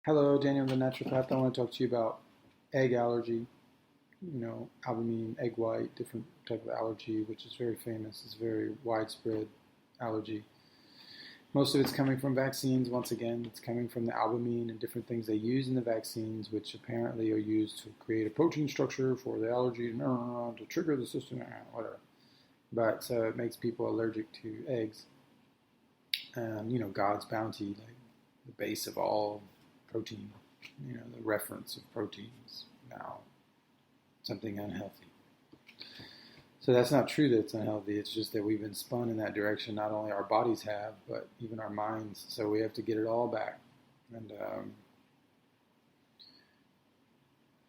Hello, Daniel, the naturopath. I want to talk to you about egg allergy. Albumin, egg white, different type of allergy, which is very famous. It's a very widespread allergy. Most of it's coming from vaccines. Once again, it's coming from the albumin and different things they use in the vaccines, which apparently are used to create a protein structure for the allergy to trigger the system, whatever. But so it makes people allergic to eggs. God's bounty, like the base of all protein, the reference of proteins, now something unhealthy. So that's not true that it's unhealthy. It's just that we've been spun in that direction. Not only our bodies have, but even our minds. So we have to get it all back. And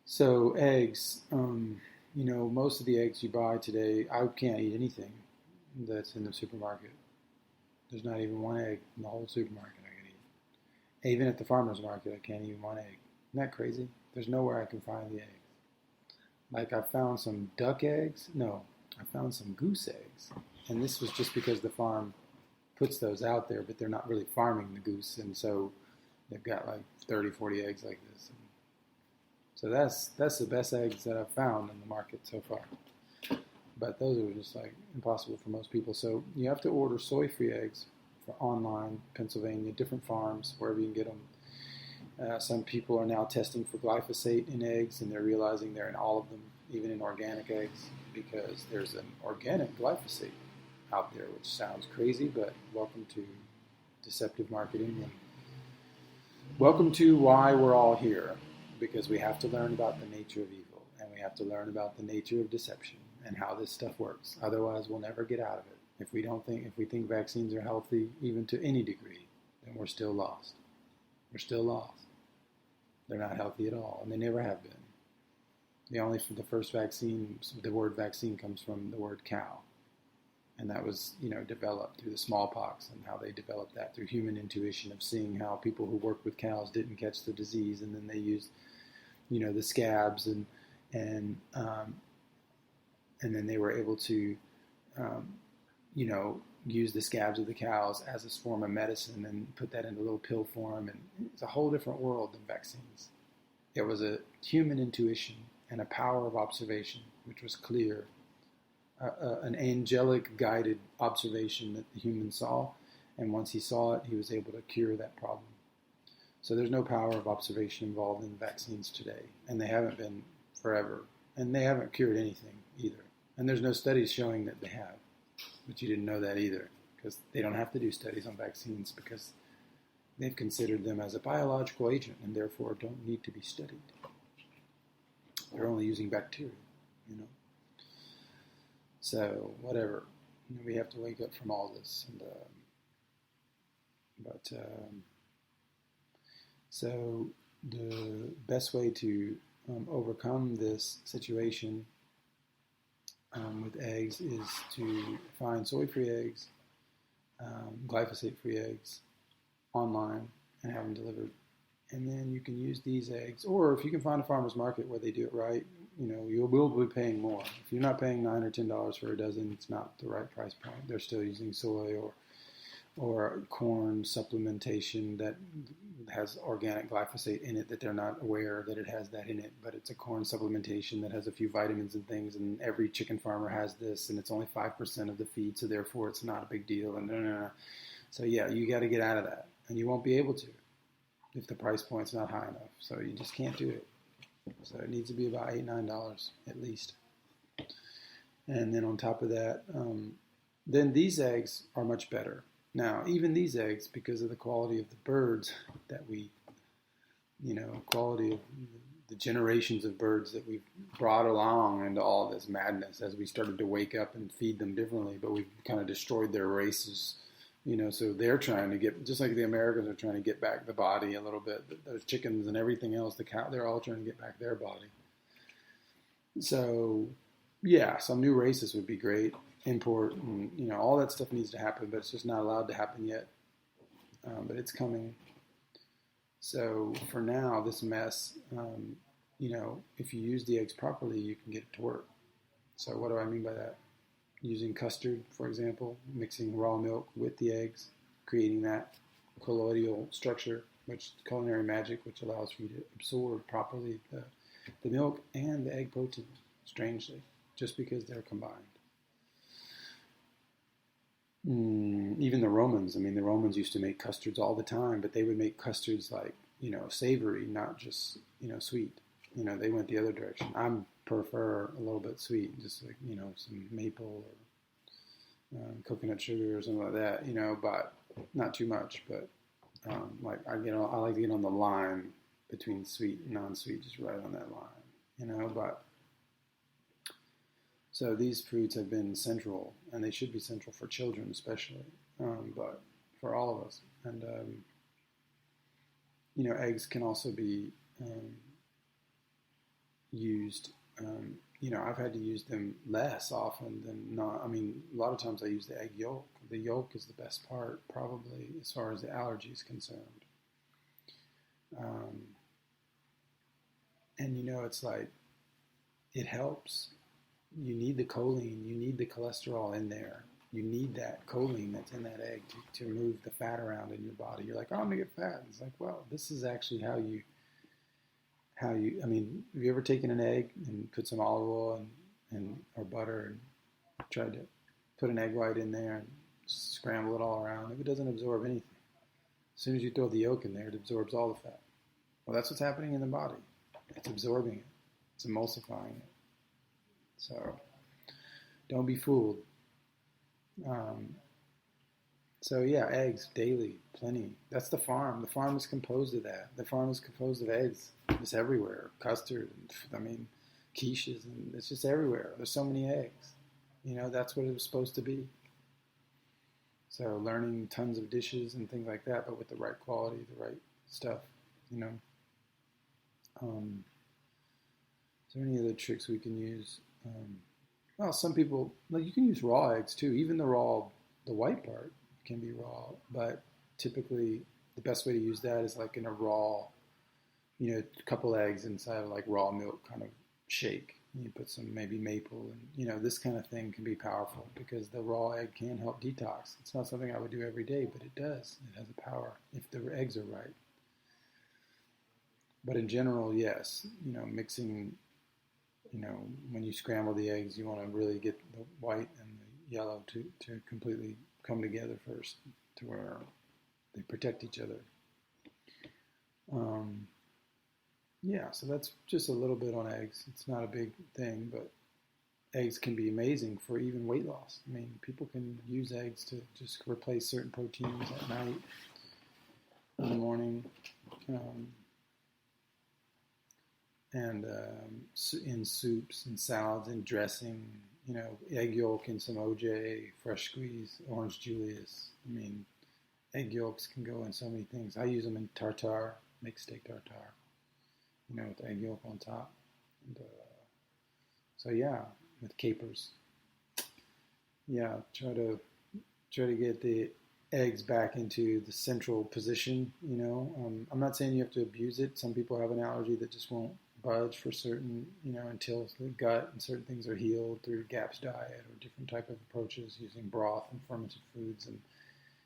so eggs, most of the eggs you buy today, I can't eat anything that's in the supermarket. There's not even one egg in the whole supermarket I can eat. Even at the farmer's market, I can't eat one egg. Isn't that crazy? There's nowhere I can find the eggs. Like I found some duck eggs. No, I found some goose eggs. And this was just because the farm puts those out there, but they're not really farming the goose. And so they've got like 30, 40 eggs like this. And so that's the best eggs that I've found in the market so far. But those are just like impossible for most people. So you have to order soy-free eggs for online, Pennsylvania, different farms, wherever you can get them. Some people are now testing for glyphosate in eggs, and they're realizing they're in all of them, even in organic eggs, because there's an organic glyphosate out there, which sounds crazy, but welcome to deceptive marketing. And welcome to why we're all here, because we have to learn about the nature of evil, and we have to learn about the nature of deception and how this stuff works. Otherwise, we'll never get out of it. If we think vaccines are healthy, even to any degree, then we're still lost. We're still lost. They're not healthy at all, and they never have been. The first vaccine, the word vaccine comes from the word cow, and that was, developed through the smallpox and how they developed that through human intuition of seeing how people who worked with cows didn't catch the disease, and then they used, the scabs and then they were able to, use the scabs of the cows as a form of medicine and put that in a little pill form. And it's a whole different world than vaccines. It was a human intuition and a power of observation, which was clear, an angelic guided observation that the human saw. And once he saw it, he was able to cure that problem. So there's no power of observation involved in vaccines today. And they haven't been forever. And they haven't cured anything either. And there's no studies showing that they have. But you didn't know that either, because they don't have to do studies on vaccines because they've considered them as a biological agent and therefore don't need to be studied. They're only using bacteria, So whatever, we have to wake up from all this. And so the best way to overcome this situation with eggs is to find soy-free eggs, glyphosate-free eggs online and have them delivered. And then you can use these eggs, or if you can find a farmer's market where they do it right, you will be paying more. If you're not paying $9 or $10 for a dozen, it's not the right price point. They're still using soy or corn supplementation that has organic glyphosate in it that they're not aware that it has that in it, but it's a corn supplementation that has a few vitamins and things, and every chicken farmer has this, and it's only 5% of the feed, so therefore it's not a big deal. And So yeah, you got to get out of that, and you won't be able to if the price point's not high enough. So you just can't do it. So it needs to be about $8, $9 at least. And then on top of that, then these eggs are much better. Now, even these eggs, because of the quality of the birds that quality of the generations of birds that we've brought along into all this madness as we started to wake up and feed them differently, but we've kind of destroyed their races, so they're trying to get, just like the Americans are trying to get back the body a little bit, those chickens and everything else, the cow, they're all trying to get back their body. So, yeah, some new races would be great. Import, and, all that stuff needs to happen, but it's just not allowed to happen yet. But it's coming. So for now, this mess, if you use the eggs properly, you can get it to work. So what do I mean by that? Using custard, for example, mixing raw milk with the eggs, creating that colloidal structure, which culinary magic, which allows for you to absorb properly the milk and the egg protein, strangely, just because they're combined. Even the Romans, I mean, the Romans used to make custards all the time, but they would make custards like, savory, not just, sweet. They went the other direction. I prefer a little bit sweet, just like, some maple or coconut sugar or something like that, but not too much. But I like to get on the line between sweet and non-sweet, just right on that line, but so these foods have been central, and they should be central for children especially, but for all of us. And, eggs can also be used, I've had to use them less often than not. I mean, a lot of times I use the egg yolk. The yolk is the best part, probably, as far as the allergy is concerned. And, it's like, it helps. You need the choline, you need the cholesterol in there. You need that choline that's in that egg to move the fat around in your body. You're like, oh, I'm going to get fat. It's like, well, this is actually how you, have you ever taken an egg and put some olive oil and or butter and tried to put an egg white in there and scramble it all around? If it doesn't absorb anything, as soon as you throw the yolk in there, it absorbs all the fat. Well, that's what's happening in the body. It's absorbing it. It's emulsifying it. So don't be fooled. So yeah, eggs daily, plenty. That's the farm. The farm is composed of that. The farm is composed of eggs. It's everywhere. Custard, quiches, and it's just everywhere. There's so many eggs. That's what it was supposed to be. So learning tons of dishes and things like that, but with the right quality, the right stuff. Is there any other tricks we can use? Well, some people, you can use raw eggs too. Even the white part can be raw, but typically the best way to use that is like in a raw, a couple eggs inside of like raw milk kind of shake. You put some maybe maple and, this kind of thing can be powerful because the raw egg can help detox. It's not something I would do every day, but it does. It has a power if the eggs are right. But in general, yes, mixing, when you scramble the eggs, you want to really get the white and the yellow to completely come together first to where they protect each other. Yeah, so that's just a little bit on eggs. It's not a big thing, but eggs can be amazing for even weight loss. I mean, people can use eggs to just replace certain proteins at night, in the morning, and in soups and salads and dressing, egg yolk in some OJ, fresh squeeze, orange Julius. I mean, egg yolks can go in so many things. I use them in tartare, make steak tartare, with egg yolk on top. And, so yeah, with capers. Yeah, try to get the eggs back into the central position. I'm not saying you have to abuse it. Some people have an allergy that just won't budge for certain, until the gut and certain things are healed through GAPS diet or different type of approaches using broth and fermented foods and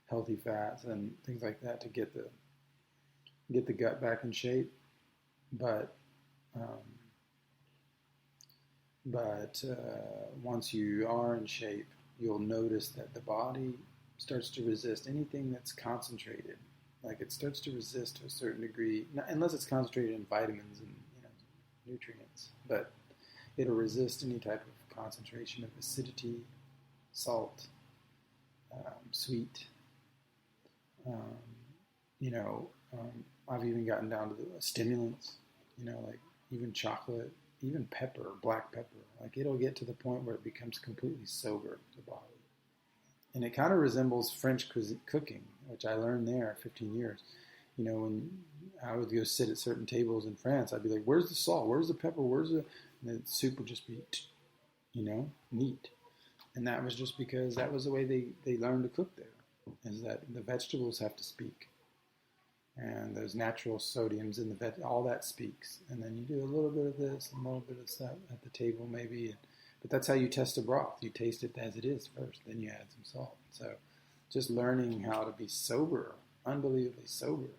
healthy fats and things like that to get the gut back in shape. But once you are in shape, you'll notice that the body starts to resist anything that's concentrated. Like it starts to resist to a certain degree, unless it's concentrated in vitamins and nutrients. But it'll resist any type of concentration of acidity, salt, sweet. I've even gotten down to the stimulants. Like even chocolate, even pepper, black pepper. Like it'll get to the point where it becomes completely sober to the body. And it kind of resembles French cooking, which I learned there 15 years. When I would go sit at certain tables in France, I'd be like, where's the salt? Where's the pepper? And the soup would just be, neat. And that was just because that was the way they learned to cook there, is that the vegetables have to speak. And those natural sodiums in the all that speaks. And then you do a little bit of this, and a little bit of that at the table maybe. But that's how you test a broth. You taste it as it is first, then you add some salt. So just learning how to be sober, unbelievably sober,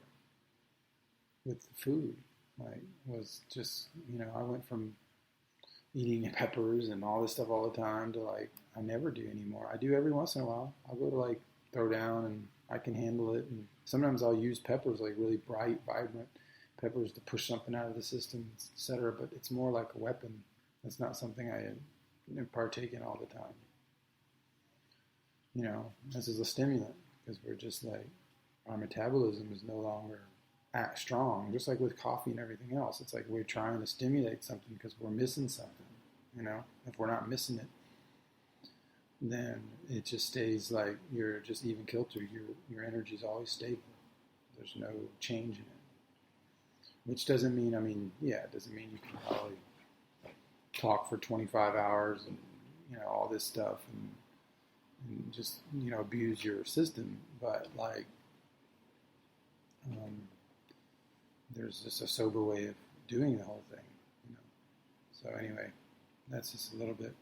with the food. Like, was just, I went from eating peppers and all this stuff all the time to like, I never do anymore. I do every once in a while. I'll go to like throw down and I can handle it. And sometimes I'll use peppers, like really bright, vibrant peppers to push something out of the system, etc. But it's more like a weapon. It's not something I partake in all the time. This is a stimulant because we're just like, our metabolism is no longer strong, just like with coffee and everything else. It's like we're trying to stimulate something because we're missing something. If we're not missing it, then it just stays like you're just even kilter. Your energy is always stable. There's no change in it. Which doesn't mean, it doesn't mean you can probably talk for 25 hours and all this stuff and just abuse your system. But like, there's just a sober way of doing the whole thing. So anyway, that's just a little bit.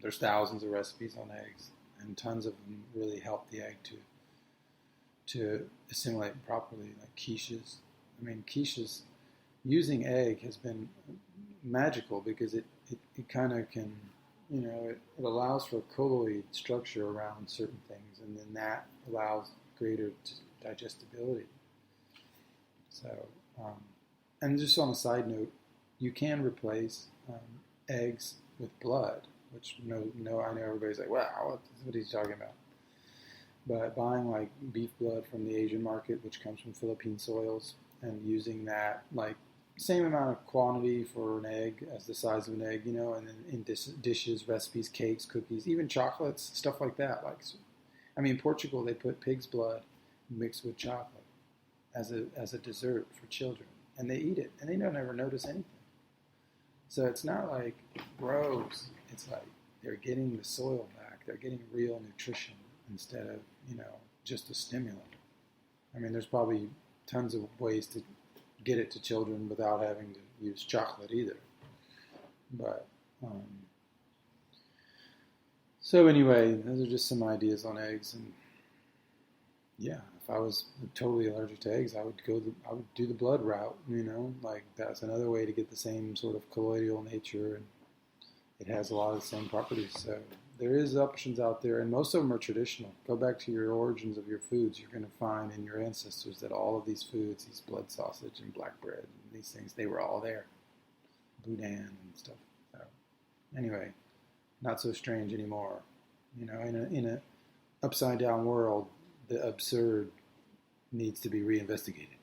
There's thousands of recipes on eggs, and tons of them really help the egg to assimilate properly, like quiches. Quiches using egg has been magical because it kind of can, it allows for a colloid structure around certain things, and then that allows greater digestibility. So, and just on a side note, you can replace eggs with blood, which I know everybody's like, wow, what he's talking about. But buying like beef blood from the Asian market, which comes from Philippine soils, and using that like same amount of quantity for an egg as the size of an egg, and then in dishes, recipes, cakes, cookies, even chocolates, stuff like that. Like, in Portugal, they put pig's blood mixed with chocolate as a dessert for children, and they eat it, and they don't ever notice anything. So it's not like gross. It's like they're getting the soil back. They're getting real nutrition instead of just a stimulant. There's probably tons of ways to get it to children without having to use chocolate either. But so anyway, those are just some ideas on eggs, and yeah, if I was totally allergic to eggs, I would do the blood route. Like that's another way to get the same sort of colloidal nature, and it has a lot of the same properties. So there is options out there, and most of them are traditional. Go back to your origins of your foods. You're going to find in your ancestors that all of these foods, these blood sausage and black bread, and these things, they were all there. Boudin and stuff. So anyway, not so strange anymore. In a upside down world, the absurd needs to be reinvestigated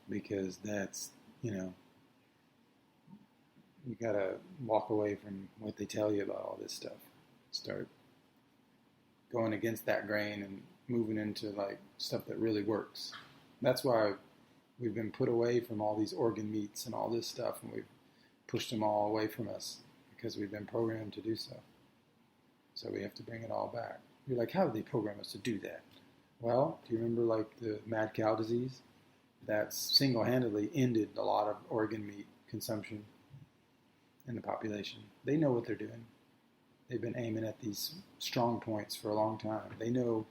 because that's, you gotta walk away from what they tell you about all this stuff. Start going against that grain and moving into like stuff that really works. That's why we've been put away from all these organ meats and all this stuff, and we've pushed them all away from us because we've been programmed to do so. So we have to bring it all back. You're like, how did they program us to do that? Well, do you remember like the mad cow disease? That single-handedly ended a lot of organ meat consumption in the population. They know what they're doing. They've been aiming at these strong points for a long time. They know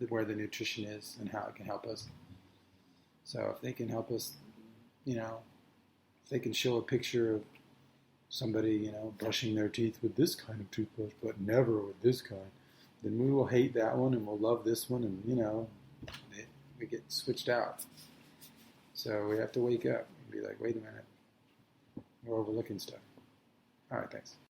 where the nutrition is and how it can help us. So if they can help us, if they can show a picture of somebody, brushing their teeth with this kind of toothbrush, but never with this kind, then we will hate that one and we'll love this one, and we get switched out. So we have to wake up and be like, wait a minute, we're overlooking stuff. All right, thanks.